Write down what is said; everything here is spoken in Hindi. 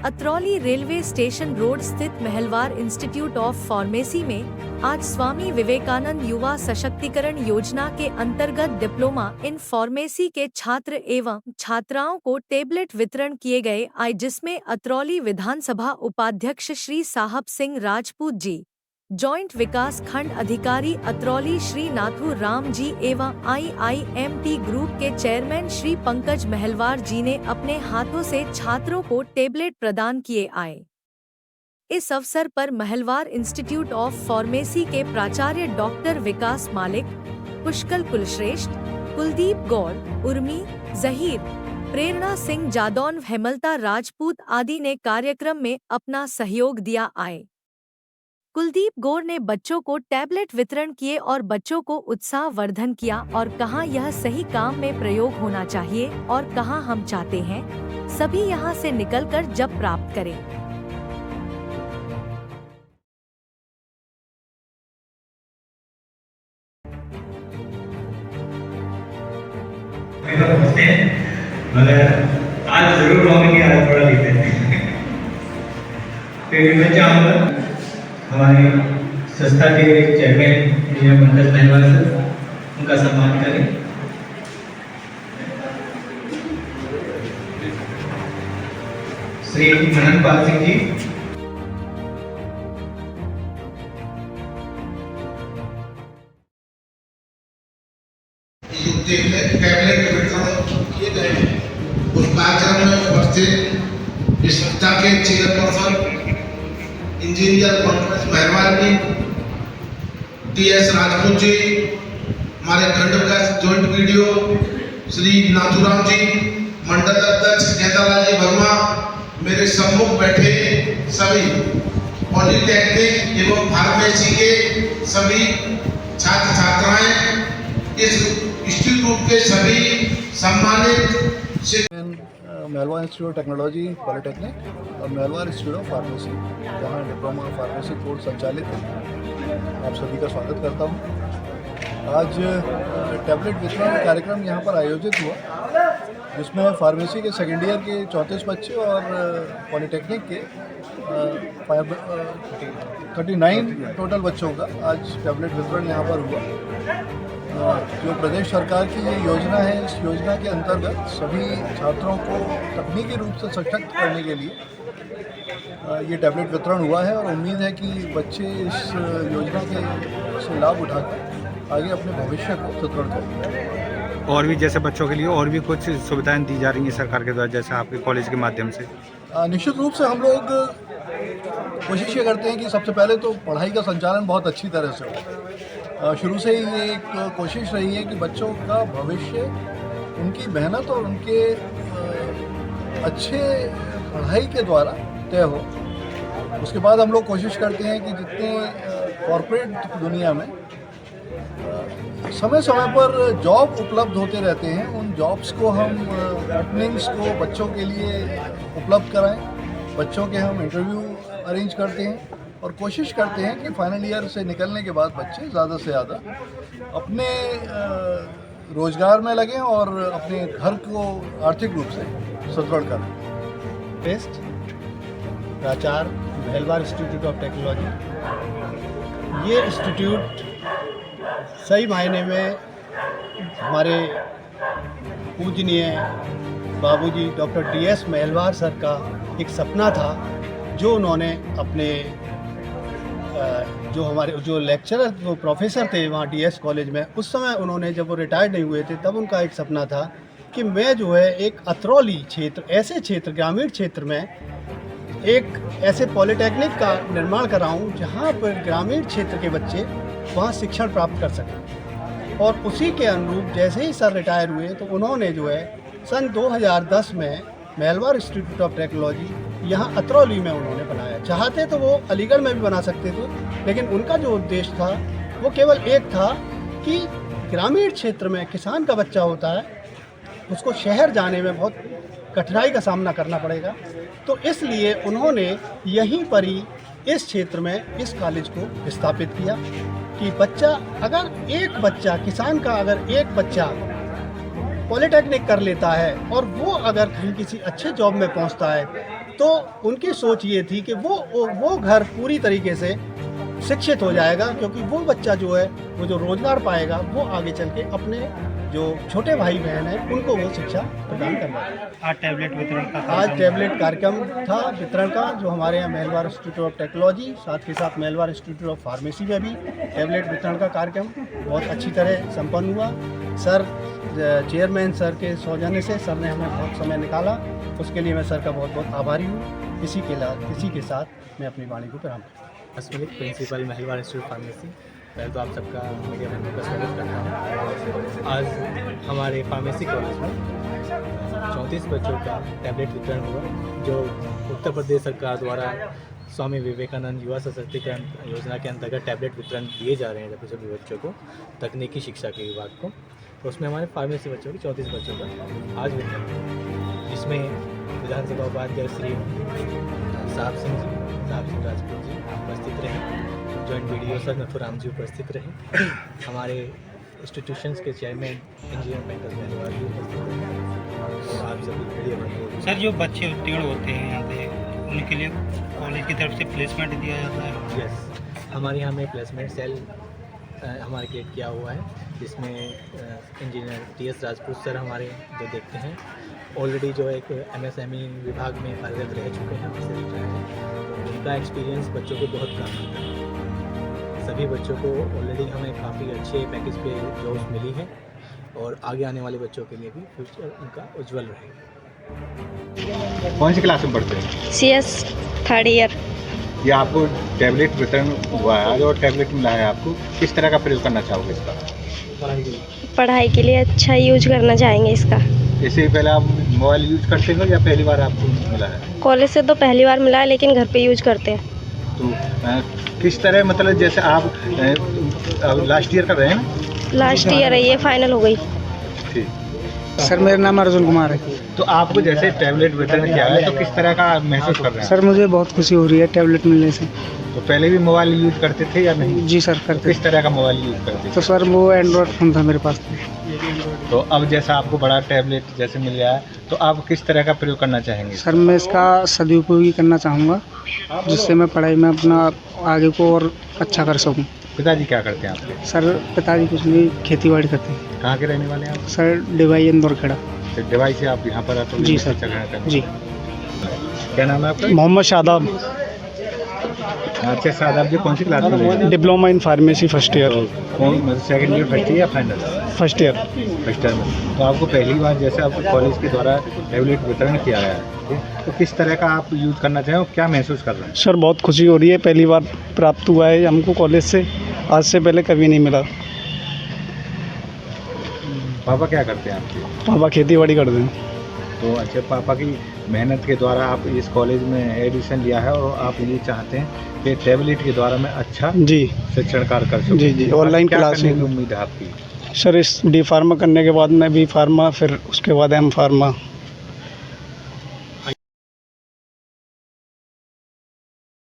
अतरौली रेलवे स्टेशन रोड स्थित महलवार इंस्टीट्यूट ऑफ फार्मेसी में आज स्वामी विवेकानंद युवा सशक्तिकरण योजना के अंतर्गत डिप्लोमा इन फार्मेसी के छात्र एवं छात्राओं को टेबलेट वितरण किए गए जिसमें अतरौली विधानसभा उपाध्यक्ष श्री साहब सिंह राजपूत जी, जॉइंट विकास खंड अधिकारी अतरौली श्री नाथू राम जी एवं IIMT ग्रुप के चेयरमैन श्री पंकज महलवार जी ने अपने हाथों से छात्रों को टेबलेट प्रदान किए आए। इस अवसर पर महलवार इंस्टीट्यूट ऑफ फार्मेसी के प्राचार्य डॉक्टर विकास मालिक, पुष्कल कुलश्रेष्ठ, कुलदीप गौर, उर्मी, जहीर, प्रेरणा सिंह जादौन, हेमलता राजपूत आदि ने कार्यक्रम में अपना सहयोग दिया आए। कुलदीप गौर ने बच्चों को टैबलेट वितरण किए और बच्चों को उत्साह वर्धन किया और कहा यह सही काम में प्रयोग होना चाहिए और कहा हम चाहते हैं सभी यहाँ से निकलकर जब प्राप्त करें। मगर आज जरूर होंगे आज थोड़ा लेते हैं। फिर मैं चाहूँगा हमारे संस्था के चेयरमैन इंजीनियर पंकज महलवार सर, उनका सम्मान करें। श्री मनन पाल सिंह जी, टैबलेट वितरण किए गए उस कार्यक्रम में उपस्थित इस संस्था के चेयरपर्सन इंजीनियर पंकज महलवार जी, TS राजपूत जी, हमारे खंड विकास जॉइंट वीडियो श्री नाथूराम जी, मंडल अध्यक्ष जयतालाल जी वर्मा, मेरे सम्मुख बैठे सभी पॉलिटेक्निक एवं फार्मेसी के सभी छात्र छात्राएं, इस इंस्टीट्यूट के सभी सम्मानित महलवार इंस्टीट्यूट ऑफ टेक्नोलॉजी पॉलिटेक्निक और महलवार इंस्टीट्यूट ऑफ फार्मेसी, जहाँ डिप्लोमा फार्मेसी कोर्स संचालित है। आप सभी का स्वागत करता हूँ। आज टैबलेट वितरण कार्यक्रम यहाँ पर आयोजित हुआ, जिसमें फार्मेसी के सेकेंड ईयर के 34 बच्चे और पॉलिटेक्निक के 39 टोटल बच्चों का आज टैबलेट वितरण यहाँ पर हुआ। जो प्रदेश सरकार की ये योजना है, इस योजना के अंतर्गत सभी छात्रों को तकनीकी रूप से सशक्त करने के लिए ये टैबलेट वितरण हुआ है और उम्मीद है कि बच्चे इस योजना के से लाभ उठाकर आगे अपने भविष्य को सुदृढ़ करेंगे। और भी जैसे बच्चों के लिए और भी कुछ सुविधाएं दी जा रही हैं सरकार के द्वारा, जैसे आपके कॉलेज के माध्यम से? निश्चित रूप से हम लोग कोशिश ये करते हैं कि सबसे पहले तो पढ़ाई का संचालन बहुत अच्छी तरह से हो। शुरू से ही ये एक कोशिश रही है कि बच्चों का भविष्य उनकी मेहनत और उनके अच्छे पढ़ाई के द्वारा तय हो। उसके बाद हम लोग कोशिश करते हैं कि जितने कॉरपोरेट दुनिया में समय समय पर जॉब उपलब्ध होते रहते हैं, उन जॉब्स को हम ओपनिंग्स को बच्चों के लिए उपलब्ध कराएं। बच्चों के हम इंटरव्यू अरेंज करते हैं और कोशिश करते हैं कि फाइनल ईयर से निकलने के बाद बच्चे ज़्यादा से ज़्यादा अपने रोजगार में लगें और अपने घर को आर्थिक रूप से सुदृढ़ करें। बेस्ट प्राचार्य महलवार इंस्टीट्यूट ऑफ टेक्नोलॉजी, ये इंस्टीट्यूट सही मायने में हमारे पूजनीय बाबूजी डॉक्टर DS महलवार सर का एक सपना था, जो उन्होंने अपने जो लेक्चरर जो प्रोफेसर थे वहाँ DS कॉलेज में, उस समय उन्होंने जब वो रिटायर्ड नहीं हुए थे तब उनका एक सपना था कि मैं जो है एक अतरौली क्षेत्र, ऐसे क्षेत्र ग्रामीण क्षेत्र में एक ऐसे पॉलिटेक्निक का निर्माण कराऊं जहाँ पर ग्रामीण क्षेत्र के बच्चे वहाँ शिक्षण प्राप्त कर सकें। और उसी के अनुरूप जैसे ही सर रिटायर हुए तो उन्होंने जो है सन 2010 में महलवार इंस्टीट्यूट ऑफ टेक्नोलॉजी यहाँ अतरौली में उन्होंने बनाया। चाहते तो वो अलीगढ़ में भी बना सकते थे, लेकिन उनका जो उद्देश्य था वो केवल एक था कि ग्रामीण क्षेत्र में किसान का बच्चा होता है, उसको शहर जाने में बहुत कठिनाई का सामना करना पड़ेगा, तो इसलिए उन्होंने यहीं पर ही इस क्षेत्र में इस कॉलेज को स्थापित किया कि बच्चा अगर एक बच्चा किसान का अगर एक बच्चा पॉलिटेक्निक कर लेता है और वो अगर कहीं किसी अच्छे जॉब में पहुंचता है तो उनकी सोच ये थी कि वो घर पूरी तरीके से शिक्षित हो जाएगा, क्योंकि वो बच्चा जो है वो जो रोजगार पाएगा वो आगे चल के अपने जो छोटे भाई बहन हैं उनको वो शिक्षा प्रदान करना है। आज टैबलेट वितरण का आज टैबलेट कार्यक्रम था वितरण का, जो हमारे यहाँ मेहलवार इंस्टीट्यूट ऑफ टेक्नोलॉजी साथ के साथ मेहलवार इंस्टीट्यूट ऑफ फार्मेसी में भी टैबलेट वितरण का कार्यक्रम बहुत अच्छी तरह संपन्न हुआ। सर चेयरमैन सर के सौजन्य से सर ने हमें बहुत समय निकाला, उसके लिए मैं सर का बहुत बहुत आभारी हूँ। इसी के साथ मैं अपनी वाणी को विराम अस्मित प्रिंसिपल मेहलवार इंस्टीट्यूट फार्मेसी। पहले तो आप सबका मीडिया बंधुओं का स्वागत करता हूँ। आज हमारे फार्मेसी कॉलेज में 34 बच्चों का टैबलेट वितरण हुआ, जो उत्तर प्रदेश सरकार द्वारा स्वामी विवेकानंद युवा सशक्तिकरण योजना के अंतर्गत टैबलेट वितरण दिए जा रहे हैं सभी बच्चों को, तकनीकी शिक्षा के विभाग को। तो उसमें हमारे फार्मेसी बच्चों की 34 बच्चों का आज वितरण, जिसमें विधानसभा उपाध्यक्ष श्री साहब सिंह राजपूत जी उपस्थित रहे, जॉइंट BDO सर नथुराम जी उपस्थित रहे, हमारे इंस्टीट्यूशंस के चेयरमैन इंजीनियर पंकज मेहलवार जी उपस्थित रहे, और आप सभी मीडिया बंधु। सर, जो बच्चे उत्तीर्ण होते हैं यहाँ पे, उनके लिए कॉलेज की तरफ से प्लेसमेंट दिया जाता है? यस, हमारे यहाँ में प्लेसमेंट सेल हमारे क्रिएट किया हुआ है, जिसमें इंजीनियर TS राजपूत सर हमारे जो देखते हैं, ऑलरेडी जो एक MSME विभाग में कार्यरत रह चुके हैं, हमसे रिटायर्ड हैं। उनका एक्सपीरियंस बच्चों को बहुत काम आता है। सभी बच्चों को ऑलरेडी हमें काफ़ी अच्छे पैकेज पे जॉब्स मिली है, और आगे आने वाले बच्चों के लिए भी फ्यूचर उनका उज्जवल रहेगा। कौन सी क्लास में पढ़ते हैं? CS 3rd year. ये आपको टैबलेट वितरण हुआ है और टैबलेट मिला है आपको, किस तरह का प्रयोग करना चाहोगे इसका? पढ़ाई के लिए अच्छा यूज करना चाहेंगे इसका। इससे पहले आप मोबाइल यूज करते हो या पहली बार आपको मिला है? कॉलेज से तो पहली बार मिला है, लेकिन घर पे यूज करते हैं। तो किस तरह, मतलब जैसे आप लास्ट ईयर कर रहे हैं ना? लास्ट ईयर है, ये फाइनल हो गई। ठीक। सर, मेरा नाम अर्जुन कुमार है। तो आपको जैसे टैबलेट वितरण किया है तो किस तरह का महसूस कर रहे हैं? सर, मुझे बहुत खुशी हो रही है टैबलेट मिलने से। तो पहले भी मोबाइल यूज करते थे या नहीं? जी सर, करते। किस तरह का मोबाइल यूज करते थे? तो सर, वो एंड्रॉयड फ़ोन था मेरे पास। तो अब जैसा आपको बड़ा टैबलेट जैसे मिल गया है, तो आप किस तरह का प्रयोग करना चाहेंगे? सर, मैं इसका सदुपयोग ही करना चाहूँगा, जिससे मैं पढ़ाई में अपना आगे को और अच्छा कर सकूँ। पिताजी क्या करते हैं आपके? सर, पिताजी कुछ नहीं, खेती बाड़ी करते हैं। कहाँ के रहने वाले हैं आप? सर, डिवाई इंदौर खेड़ा। तो डिवाई से आप यहाँ पर आते हो? जी सर। जी। क्या नाम है आपका? मोहम्मद शादाब। अच्छा शादाब जी, कौन सी क्लास में हैं? Diploma in pharmacy first year. कौन, मतलब सेकंड ईयर, फर्स्ट ईयर या final? First year. First year में। तो आपको पहली बार जैसे आपको कॉलेज के द्वारा टैबलेट वितरण किया गया है, तो किस तरह का आप यूज़ करना चाहें और क्या महसूस कर रहे हैं? सर, बहुत खुशी हो रही है, पहली बार प्राप्त हुआ है हमको कॉलेज से, आज से पहले कभी नहीं मिला। पापा क्या करते हैं आपके? पापा खेती बाड़ी करते हैं। तो अच्छा, पापा की मेहनत के द्वारा आप इस कॉलेज में एडमिशन लिया है और आप ये चाहते हैं कि टैबलेट के द्वारा मैं अच्छा जी शिक्षण कार्य कर सकूं। जी, ऑनलाइन क्लास करने की उम्मीद है आपकी? सर, इस D फार्मा करने के बाद मैं B फार्मा, फिर उसके बाद M फार्मा